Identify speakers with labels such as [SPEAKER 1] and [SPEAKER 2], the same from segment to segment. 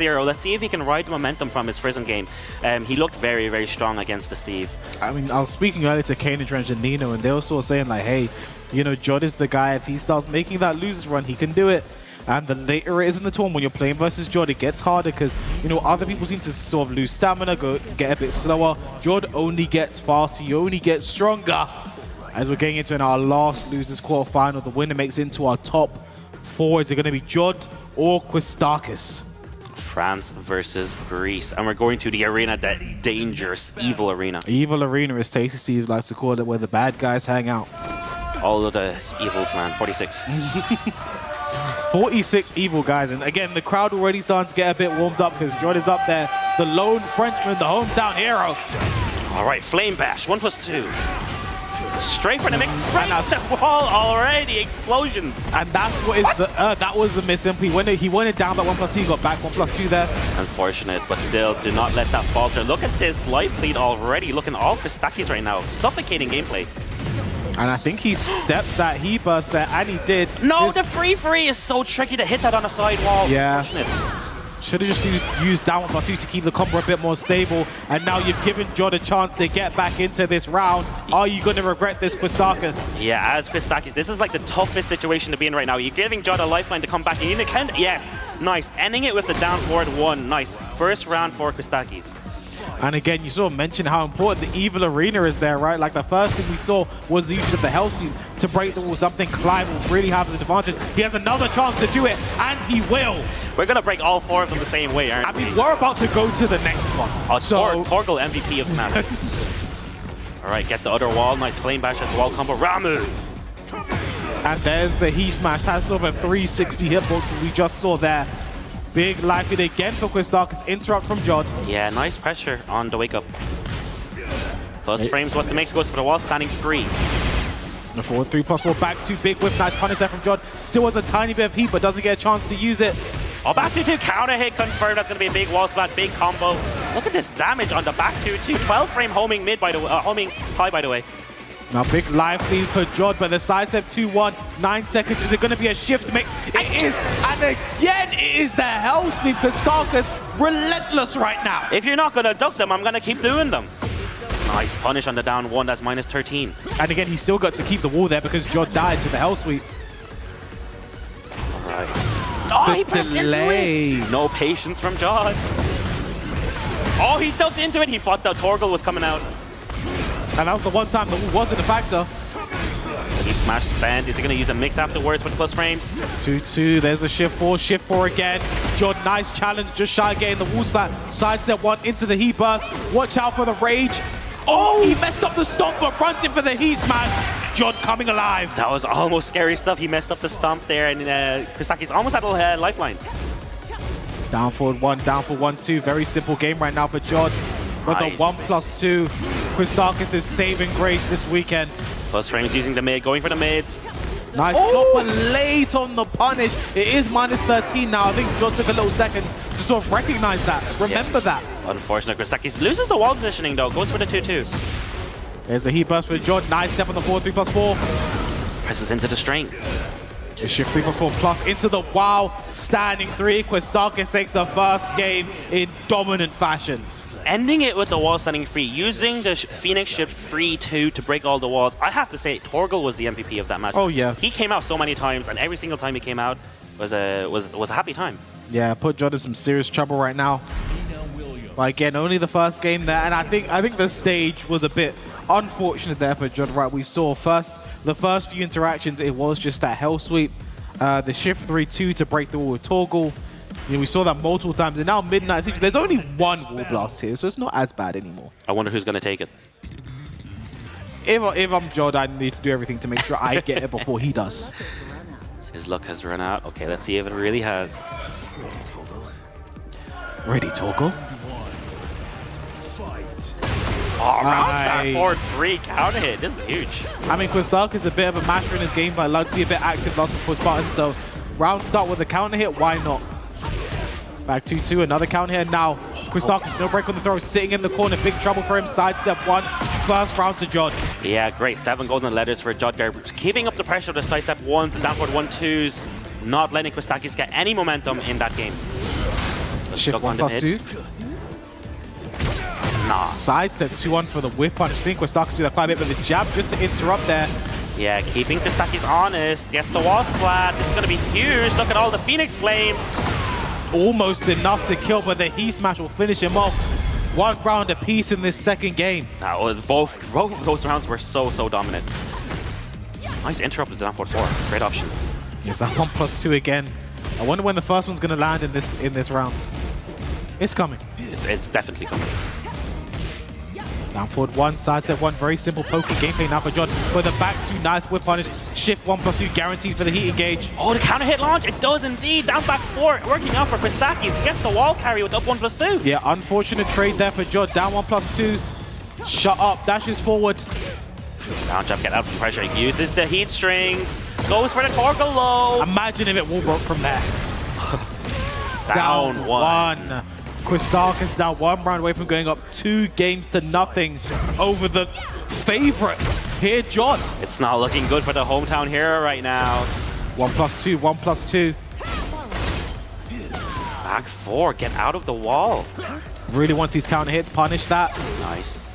[SPEAKER 1] 0. Let's see if he can ride the momentum from his prison game. He looked very, very strong against the Steve.
[SPEAKER 2] I mean, I was speaking earlier to Kane and Drench and Nino, and they were sort of saying like, hey, you know, Jodd is the guy. If he starts making that losers run, he can do it. And the later it is in the tournament, when you're playing versus Jodd, it gets harder because, you know, other people seem to sort of lose stamina, get a bit slower. Jodd only gets faster, he only gets stronger. As we're getting into our last losers quarterfinal, the winner makes it into our top 4. Is it going to be Jodd or Kiwastakis?
[SPEAKER 1] France versus Greece. And we're going to the arena, that dangerous, evil arena.
[SPEAKER 2] Evil arena, as Tasty Steve likes to call it, where the bad guys hang out.
[SPEAKER 1] All of the evils, man. 46.
[SPEAKER 2] 46 evil guys. And again, the crowd already starting to get a bit warmed up because Jodd is up there. The lone Frenchman, the hometown hero.
[SPEAKER 1] All right, Flame Bash. 1+2. Straight for the mix. Right out the wall already. Explosions.
[SPEAKER 2] And that's what is the that was the miss. He went it down by 1+2. He got back 1+2 there.
[SPEAKER 1] Unfortunate, but still, do not let that falter. Look at this life lead already. Looking all Kiwastakis right now. Suffocating gameplay.
[SPEAKER 2] And I think he stepped that heat burst there, and he did.
[SPEAKER 1] No, the free is so tricky to hit that on a side wall.
[SPEAKER 2] Yeah. Should have just used down 1+2 to keep the combo a bit more stable. And now you've given Jodd a chance to get back into this round. Are you going to regret this, Kiwastakis?
[SPEAKER 1] Yeah, as Kiwastakis, this is like the toughest situation to be in right now. You're giving Jodd a lifeline to come back in. Yes, nice. Ending it with the down forward 1. Nice. First round for Kiwastakis.
[SPEAKER 2] And again, you sort of mentioned how important the evil arena is there, right? Like the first thing we saw was the use of the Hell Suit to break the wall, something Clive will really have an advantage. He has another chance to do it, and he will.
[SPEAKER 1] We're going to break all 4 of them the same way, aren't we?
[SPEAKER 2] I mean, we're about to go to the next one.
[SPEAKER 1] Torgal MVP of the map. All right, get the other wall. Nice Flame Bash as the wall combo. Ramu!
[SPEAKER 2] And there's the Heat Smash. Has over 360 hitboxes we just saw there. Big life lead again for Kiwastakis. Interrupt from Jodd.
[SPEAKER 1] Yeah, nice pressure on the wake up. Plus frames, what's the mix? Goes for the wall, standing 3.
[SPEAKER 2] The forward 3+4 back 2. Big whip, nice punish there from Jodd. Still has a tiny bit of heat, but doesn't get a chance to use it.
[SPEAKER 1] Oh, back 2-2 counter hit confirmed. That's going to be a big wall splat, big combo. Look at this damage on the back 2-2. 12 frame homing mid, by the way, homing high, by the way.
[SPEAKER 2] Now big life lead for Jodd, but the sidestep 2-1, 9 seconds. Is it going to be a shift mix? It is, and again it is the hell sweep. Kiwastakis relentless right now.
[SPEAKER 1] If you're not going to duck them, I'm going to keep doing them. Nice punish on the down 1, that's -13.
[SPEAKER 2] And again, he still got to keep the wall there because Jodd died to the hell sweep.
[SPEAKER 1] All right. Oh, he pressed
[SPEAKER 2] delay.
[SPEAKER 1] into it. No patience from Jodd. Oh, he ducked into it. He thought that Torgal was coming out.
[SPEAKER 2] And that was the one time that wasn't a factor.
[SPEAKER 1] Heat Smash spent. Is he going to use a mix afterwards with plus frames?
[SPEAKER 2] 2-2. There's the shift 4 again. Jodd, nice challenge. Just shy of getting the wall spat. Sidestep 1 into the heat burst. Watch out for the rage. Oh, he messed up the stomp, but runs in for the heat smash. Jodd coming alive.
[SPEAKER 1] That was almost scary stuff. He messed up the stomp there, and Kiwastakis almost had a lifeline.
[SPEAKER 2] Down forward 1, down for 1-2. Very simple game right now for Jodd. But the 1+2, Kiwastakis is saving grace this weekend.
[SPEAKER 1] Plus frames using the mid, going for the mids.
[SPEAKER 2] Nice block, but late on the punish. It is -13 now. I think Jodd took a little second to sort of recognize that, remember that.
[SPEAKER 1] Unfortunate, Kiwastakis loses the wall positioning though, goes for the 2-2.
[SPEAKER 2] There's a heat burst for Jodd, nice step on the 4-3+4.
[SPEAKER 1] Presses into the string.
[SPEAKER 2] The shift 3+4 plus into the wow, standing 3. Kiwastakis takes the first game in dominant fashion.
[SPEAKER 1] Ending it with the wall standing free, using the Phoenix shift free 2 to break all the walls. I have to say, Torgal was the MVP of that match.
[SPEAKER 2] Oh yeah.
[SPEAKER 1] He came out so many times, and every single time he came out was a happy time.
[SPEAKER 2] Yeah, put Jodd in some serious trouble right now. But again, only the first game there, and I think the stage was a bit unfortunate there for Jodd. Right, we saw the first few interactions, it was just that hell sweep, the shift 3-2 to break the wall with Torgal. You know, we saw that multiple times, and now Midnight Siege, there's only one wall blast here, so it's not as bad anymore.
[SPEAKER 1] I wonder who's going to take it.
[SPEAKER 2] If I'm Jodd, I need to do everything to make sure I get it before he does.
[SPEAKER 1] His luck has run out. Okay, let's see if it really has.
[SPEAKER 2] Ready, Torgal?
[SPEAKER 1] Oh, round forward 3 counter hit. This is huge.
[SPEAKER 2] I mean, Kiwastakis is a bit of a master in his game, but allowed to be a bit active, lots of push buttons, so round start with a counter hit, why not? Back 2-2, another counter hit. Now, Kiwastakis, no break on the throw, sitting in the corner, big trouble for him, sidestep 1, first round to Jodd.
[SPEAKER 1] Yeah, great, 7 golden letters for Jodd there, keeping up the pressure of the sidestep 1s and down forward 1-2s, not letting Kiwastakis get any momentum in that game.
[SPEAKER 2] Shift 1 plus 2.
[SPEAKER 1] Nah.
[SPEAKER 2] Side step 2-1 for the whip punch. Seeing Kiwastakis do that quite a bit, but the jab just to interrupt there.
[SPEAKER 1] Yeah, keeping Kiwastakis honest. Gets the wall splat. This is going to be huge. Look at all the Phoenix Flames.
[SPEAKER 2] Almost enough to kill, but the Heat Smash will finish him off. 1 round apiece in this second game.
[SPEAKER 1] Both of those rounds were so dominant. Nice interrupt with the down forward 4. Great option.
[SPEAKER 2] It's a 1 plus 2 again. I wonder when the first one's going to land in this round. It's coming.
[SPEAKER 1] It's definitely coming.
[SPEAKER 2] Down forward 1, side step 1, very simple poker gameplay now for Jodd. For the back 2, nice whip punish. Shift 1 plus 2 guaranteed for the Heat engage.
[SPEAKER 1] Oh, the counter hit launch, it does indeed. Down back 4, working out for Kiwastakis. He gets the wall carry with up 1 plus 2.
[SPEAKER 2] Yeah, unfortunate trade there for Jodd. Down 1 plus 2. Shut up, dashes forward.
[SPEAKER 1] Down jump, get out from pressure. Uses the heat strings. Goes for the Torgal low.
[SPEAKER 2] Imagine if it wall broke from there.
[SPEAKER 1] Down 1.
[SPEAKER 2] Kiwastakis now 1 round away from going up 2 games to nothing over the favorite here, Jodd.
[SPEAKER 1] It's not looking good for the hometown hero right now.
[SPEAKER 2] 1 plus 2, 1 plus 2.
[SPEAKER 1] Back 4, get out of the wall.
[SPEAKER 2] Really wants these counter hits, punish that.
[SPEAKER 1] Nice.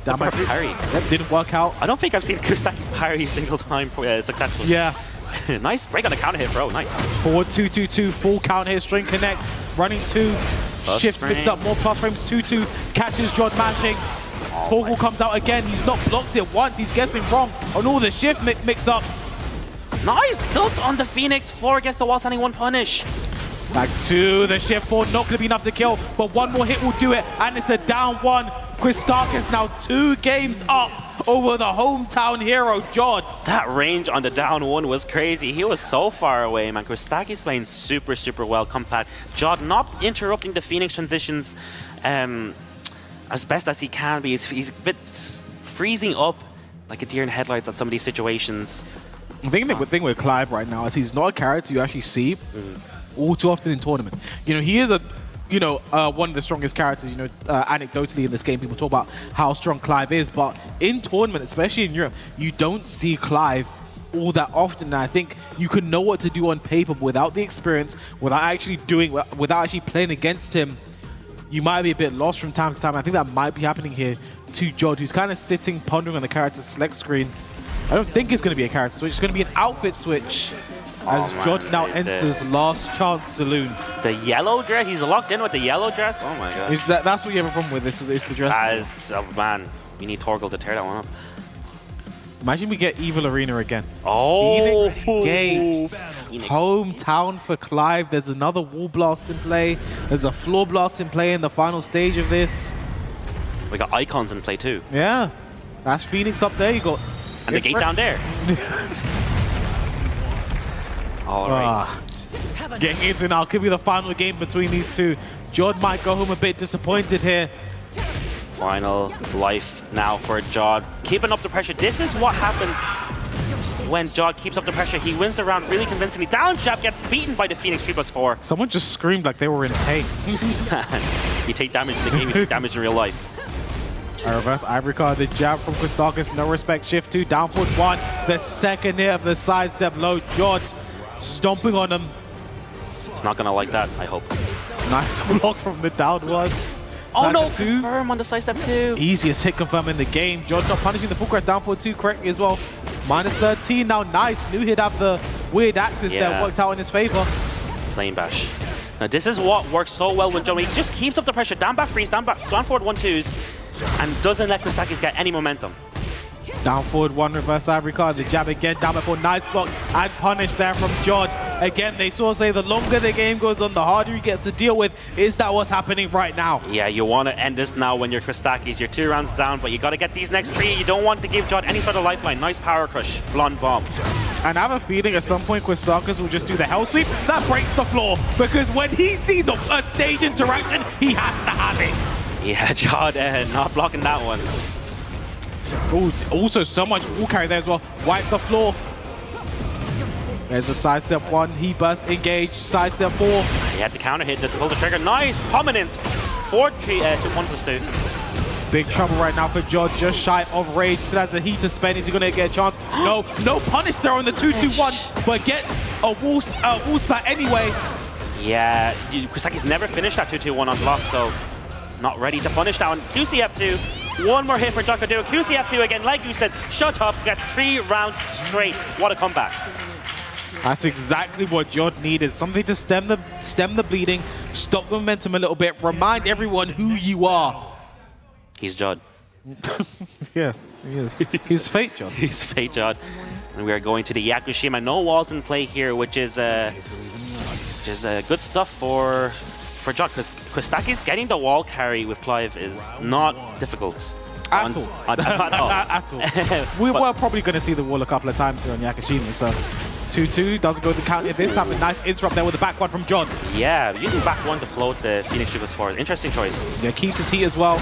[SPEAKER 2] Down by
[SPEAKER 1] parry.
[SPEAKER 2] Yep, didn't work out.
[SPEAKER 1] I don't think I've seen Kiwastakis parry a single time successfully.
[SPEAKER 2] Yeah.
[SPEAKER 1] Nice break on the counter hit, bro. Nice.
[SPEAKER 2] Forward 2-2-2, full counter hit, string connect, running 2.
[SPEAKER 1] Plus
[SPEAKER 2] Shift picks up more plus frames, 2-2, catches Jodd mashing. Torgal comes out again, he's not blocked it once, he's guessing wrong on all the shift mix-ups.
[SPEAKER 1] Nice dunk on the Phoenix. 4 gets the wall standing 1 punish.
[SPEAKER 2] Back 2, the shift 4, not going to be enough to kill, but 1 more hit will do it, and it's a down 1. Kiwastakis now 2 games up over the hometown hero, Jodd.
[SPEAKER 1] That range on the down 1 was crazy. He was so far away, man. Kiwastakis playing super well compact. Jodd not interrupting the Phoenix transitions as best as he can be. He's a bit freezing up like a deer in headlights at some of these situations.
[SPEAKER 2] I think the thing with Clive right now is he's not a character you actually see all too often in tournament. You know, he is one of the strongest characters, anecdotally in this game. People talk about how strong Clive is, but in tournament, especially in Europe, you don't see Clive all that often. And I think you can know what to do on paper, but without the experience, without actually playing against him, you might be a bit lost from time to time. I think that might be happening here to Jodd, who's kind of sitting, pondering on the character select screen. I don't think it's going to be a character switch. It's going to be an outfit switch as Jodd now enters Last Chance Saloon.
[SPEAKER 1] The yellow dress? He's locked in with the yellow dress? Oh my god.
[SPEAKER 2] That's what you have a problem with, it's the dress.
[SPEAKER 1] Oh man, we need Torgal to tear that one up.
[SPEAKER 2] Imagine we get Evil Arena again.
[SPEAKER 1] Oh!
[SPEAKER 2] Phoenix Gates. Hometown for Clive. There's another wall blast in play. There's a floor blast in play in the final stage of this.
[SPEAKER 1] We got icons in play too.
[SPEAKER 2] Yeah. That's Phoenix up there. You got...
[SPEAKER 1] And the gate down there. All right.
[SPEAKER 2] Getting into now could be the final game between these two. Jodd might go home a bit disappointed here.
[SPEAKER 1] Final life now for Jodd. Keeping up the pressure. This is what happens when Jodd keeps up the pressure. He wins the round really convincingly. Down jab gets beaten by the Phoenix 3+4.
[SPEAKER 2] Someone just screamed like they were in pain.
[SPEAKER 1] You take damage in the game, you take damage in real life.
[SPEAKER 2] A reverse ivory card, the jab from Kiwastakis, no respect, shift 2, down foot 1. The second hit of the sidestep low, Jodd stomping on him.
[SPEAKER 1] It's not gonna like that, I hope.
[SPEAKER 2] Nice block from the down 1.
[SPEAKER 1] Oh no, confirm on the sidestep 2.
[SPEAKER 2] Easiest hit confirm in the game. Jodd not punishing the full crash down for 2 correctly as well. Minus 13 now, nice. New hit out the weird axis there, worked out in his favor.
[SPEAKER 1] Plain bash. Now this is what works so well when Jodd, he just keeps up the pressure. Down back freeze, down forward 1-2s, and doesn't let Kiwastakis get any momentum.
[SPEAKER 2] Down forward 1 reverse ivory card, the jab again, down back 4, nice block and punish there from Jodd. Again, they sort of say the longer the game goes on, the harder he gets to deal with. Is that what's happening right now?
[SPEAKER 1] Yeah, you want to end this now when you're Kiwastakis. You're 2 rounds down, but you got to get these next 3. You don't want to give Jodd any sort of lifeline. Nice power crush, blonde bomb.
[SPEAKER 2] And I have a feeling at some point Kiwastakis will just do the hell sweep. That breaks the floor, because when he sees a stage interaction, he has to have it.
[SPEAKER 1] Yeah, Jodd not blocking that one.
[SPEAKER 2] Ooh, also so much wall carry there as well. Wipe the floor. There's the sidestep 1, he burst, engage, sidestep 4.
[SPEAKER 1] He had to counter hit to pull the trigger. Nice prominence. 1+2.
[SPEAKER 2] Big trouble right now for Jodd, just shy of rage. Still has the heat to spend. Is he going to get a chance? No punish there on the 2-2-1, but gets a wall splat anyway.
[SPEAKER 1] Yeah, Kiwastakis never finished that 2-2-1 on block, so not ready to punish that one. QCF2, one more hit for Jodd could do. QCF2 again, like you said, shut up, gets 3 rounds straight. What a comeback.
[SPEAKER 2] That's exactly what Jodd needed. Something to stem the bleeding, stop the momentum a little bit, remind everyone who you are.
[SPEAKER 1] He's Jodd.
[SPEAKER 2] Yeah, he is. He's fate Jodd.
[SPEAKER 1] He's fate Jodd. And we are going to the Yakushima. No walls in play here, which is good stuff for Jodd, because Kiwastakis getting the wall carry with Clive is not difficult.
[SPEAKER 2] At all. At all. We were probably going to see the wall a couple of times here on Yakushima, so 2-2 doesn't go to counter this time. A nice interrupt there with the back one from Jodd.
[SPEAKER 1] Yeah, using back one to float the Phoenix Troopers forward. Interesting choice.
[SPEAKER 2] Yeah, keeps his heat as well.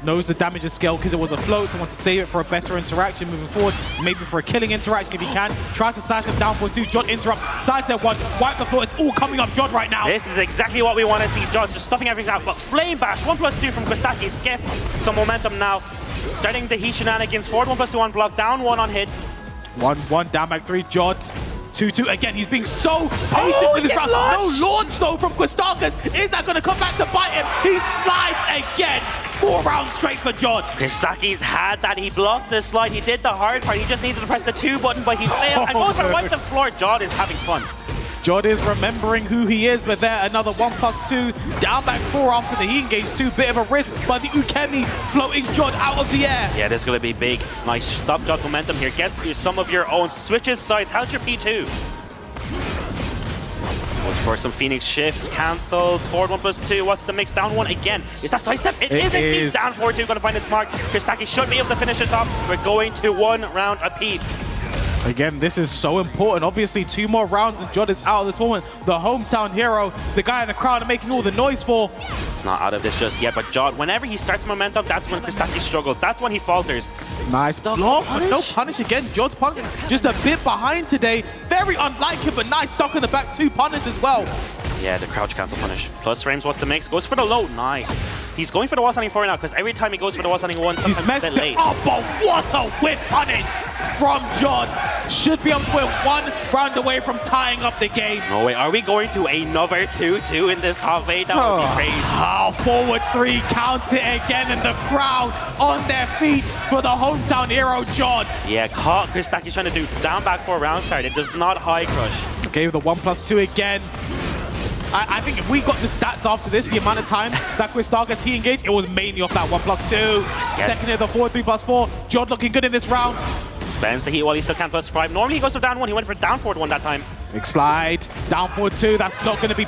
[SPEAKER 2] Knows the damage is scale because it was a float, so wants to save it for a better interaction moving forward. Maybe for a killing interaction if he can. Tries to sidestep down for 2. Jodd interrupt. Sidestep 1. Wipe the floor. It's all coming up Jodd right now.
[SPEAKER 1] This is exactly what we want to see. Jodd just stuffing everything out. But Flame Bash 1+2 from Kiwastakis gets some momentum now. Starting the heat shenanigans. Forward 1+2 on block. Down 1 on hit.
[SPEAKER 2] 1-1. Down back 3. Jodd. 2-2 again. He's being so patient with his round. No launch though from Kiwastakis. Is that going to come back to bite him? He slides again. 4 rounds straight for Jodd.
[SPEAKER 1] Kiwastakis had that. He blocked the slide. He did the hard part. He just needed to press the 2 button, but he failed. And goes for wipe the floor. Jodd is having fun.
[SPEAKER 2] Jodd is remembering who he is, but there another 1+2. Down back 4 after the heat engage 2. Bit of a risk, but the Ukemi floating Jodd out of the air.
[SPEAKER 1] Yeah, this is going to be big. Nice stop Jodd momentum here. Get through some of your own. Switches sides. How's your P2? Goes for some Phoenix shift, cancels, forward 1+2, what's the mix, down 1 again. Is that sidestep? It is indeed down 4-2, gonna find its mark. Kiwastakis should be able to finish this off. We're going to 1 round apiece.
[SPEAKER 2] Again, this is so important. Obviously, 2 more rounds and Jodd is out of the tournament. The hometown hero, the guy in the crowd are making all the noise for.
[SPEAKER 1] He's not out of this just yet, but Jodd, whenever he starts momentum, that's when Kiwastakis struggles. That's when he falters.
[SPEAKER 2] Nice block, but no punish again. Jodd's punish just a bit behind today. Very unlike him, but nice stock in the back 2 punish as well. Yeah,
[SPEAKER 1] the crouch cancel punish. Plus frames, what's the mix? Goes for the low, nice. He's going for the wall standing 4 now, because every time he goes for the wall standing 1,
[SPEAKER 2] he's messed it up, but what a whip punish from Jodd. Should be able to put 1 round away from tying up the game.
[SPEAKER 1] No way, are we going to another 2-2 in this top 8? That would be crazy.
[SPEAKER 2] Forward 3, count it again, and the crowd on their feet for the hometown hero, Jodd.
[SPEAKER 1] Yeah, caught Kiwastakis trying to do down back 4 round start. It does not high crush.
[SPEAKER 2] Okay, with the 1+2 again. I think if we got the stats after this, the amount of time that Kiwastakis he engaged, it was mainly off that 1+2. Second hit, the 4-3+4. Jodd looking good in this round.
[SPEAKER 1] Spends the heat while he still can't +5. Normally he goes for down 1. He went for down forward 1 that time.
[SPEAKER 2] Big slide, down forward 2. That's not going to be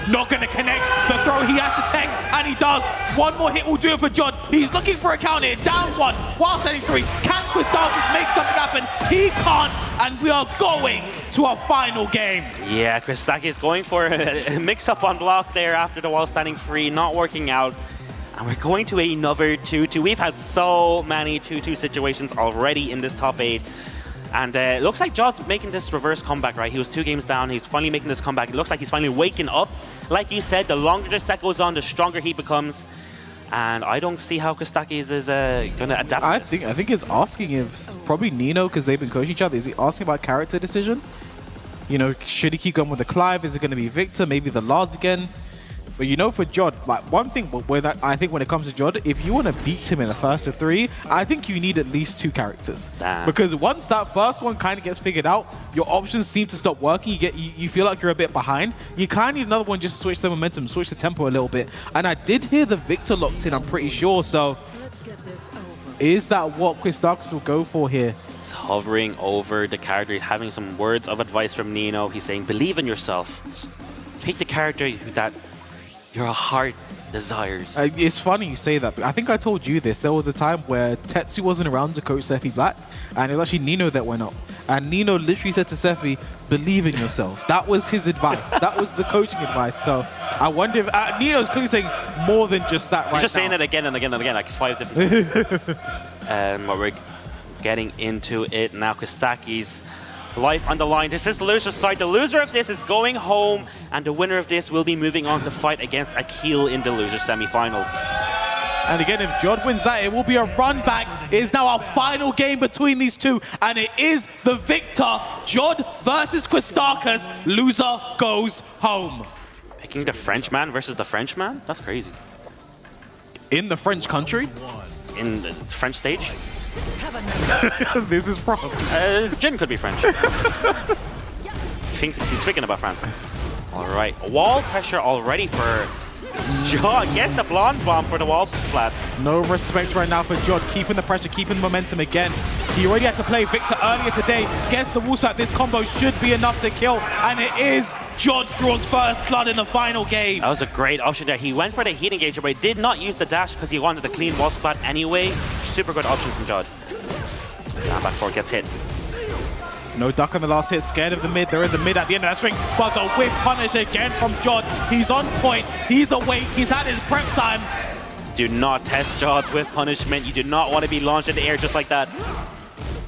[SPEAKER 2] not going to connect. The throw he has to tank, and he does. 1 more hit will do it for Jodd. He's looking for a counter. Down 1, while standing 3. Can Kiwastakis make something happen? He can't, and we are going to a final game.
[SPEAKER 1] Yeah, Kiwastakis going for a mix-up on block there after the wall standing 3, not working out. And we're going to another 2-2. We've had so many 2-2 situations already in this top 8. And it looks like Jodd's making this reverse comeback, right? He was 2 games down. He's finally making this comeback. It looks like he's finally waking up. Like you said, the longer the set goes on, the stronger he becomes. And I don't see how Kiwastakis is going to adapt.
[SPEAKER 2] I think he's asking if probably Nino, because they've been coaching each other. Is he asking about character decision? You know, should he keep going with the Clive? Is it going to be Victor? Maybe the Lars again? But you know, for Jodd, like one thing, I think when it comes to Jodd, if you want to beat him in the first of 3, I think you need at least 2 characters.
[SPEAKER 1] Damn.
[SPEAKER 2] Because once that first one kind of gets figured out, your options seem to stop working. You feel like you're a bit behind. You kind of need another one just to switch the momentum, switch the tempo a little bit. And I did hear the Victor locked in, I'm pretty sure. So is that what Kiwastakis will go for here?
[SPEAKER 1] He's hovering over the character, having some words of advice from Nino. He's saying, believe in yourself. Pick the character that your heart desires.
[SPEAKER 2] It's funny you say that, but I think I told you this. There was a time where Tetsu wasn't around to coach Sephi Black, and it was actually Nino that went up. And Nino literally said to Sephi, believe in yourself. That was his advice. That was the coaching advice. So I wonder if Nino's clearly saying more than just that right now.
[SPEAKER 1] He's just saying it again and again and again, like 5 different times. But we're getting into it now. Kiwastakis, life on the line. This is the loser's side. The loser of this is going home, and the winner of this will be moving on to fight against Akil in the loser semifinals.
[SPEAKER 2] And again, if Jodd wins that, it will be a run back. It is now our final game between these two, and it is the victor. Jodd versus Kiwastakis. Loser goes home.
[SPEAKER 1] Picking the Frenchman versus the Frenchman? That's crazy.
[SPEAKER 2] In the French country?
[SPEAKER 1] In the French stage?
[SPEAKER 2] This is France.
[SPEAKER 1] Jin could be French. He's thinking about France. All right, wall pressure already for Jodd. Gets the blonde bomb for the wall slap.
[SPEAKER 2] No respect right now for Jodd, keeping the pressure, keeping the momentum again. He already had to play Victor earlier today. Gets the wall slap. This combo should be enough to kill, and it is. Jodd draws first blood in the final game.
[SPEAKER 1] That was a great option there. He went for the heat engager, but he did not use the dash because he wanted the clean wall splat anyway. Super good option from Jodd. Down back four gets hit.
[SPEAKER 2] No duck on the last hit, scared of the mid. There is a mid at the end of that string, but the whip punish again from Jodd. He's on point, he's awake, he's had his prep time.
[SPEAKER 1] Do not test Jodd's whip punishment. You do not want to be launched in the air just like that.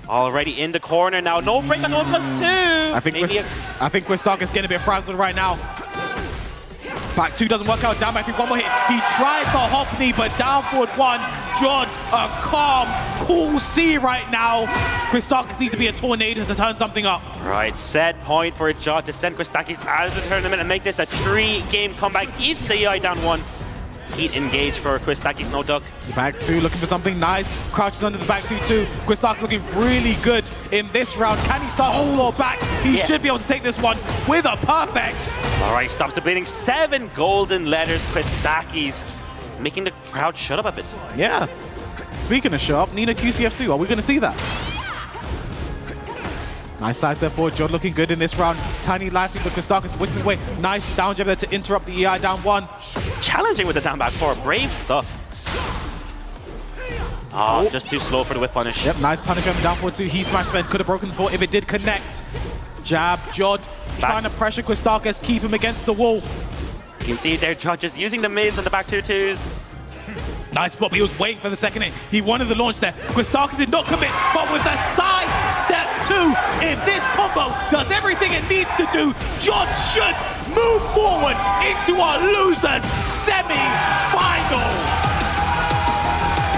[SPEAKER 1] Already in the corner now. No break on 1+2.
[SPEAKER 2] I think Kiwastakis getting a bit frazzled right now. Back two doesn't work out. Down back three, one more hit. He tried the hop knee, but down forward one. Jodd, a calm, cool C right now. Kiwastakis needs to be a tornado to turn something up.
[SPEAKER 1] Right, set point for Jodd to send Kiwastakis out of the tournament and make this a 3-game comeback. Eats the EI down one. Heat engage for Kiwastakis, no duck.
[SPEAKER 2] Back two looking for something nice. Crouches under the back two too. Kiwastakis looking really good in this round. Can he start hold or back? He should be able to take this one with a perfect.
[SPEAKER 1] All right, stops the bleeding. 7 golden letters, Kiwastakis, making the crowd shut up a bit.
[SPEAKER 2] Yeah. Speaking of shut up, Nina QCF2, are we going to see that? Nice side step forward. Jodd looking good in this round. Tiny life for Kiwastakis whittling away. Nice down jab there to interrupt the EI down one.
[SPEAKER 1] Challenging with the down back four. Brave stuff. Oh, just too slow for the whip punish.
[SPEAKER 2] Yep, nice punish on the down forward too. He smash spin could have broken the four if it did connect. Jab, Jodd trying to pressure Kiwastakis, keep him against the wall.
[SPEAKER 1] You can see their judges using the mids and the back 2-2s.
[SPEAKER 2] Nice spot, but he was waiting for the second hit. He wanted the launch there. Kiwastakis did not commit, but with the side step two, if this combo does everything it needs to do, Jodd should move forward into our losers semi-final.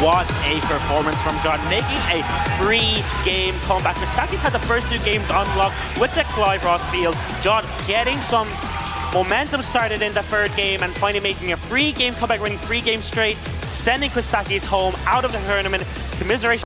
[SPEAKER 1] What a performance from Jodd, making a 3-game comeback. Kiwastakis had the first 2 games unlocked with the Clive Ross field. Jodd getting some momentum started in the 3rd game and finally making a 3-game comeback, winning 3 games straight, sending Kiwastakis home out of the tournament. Commiseration.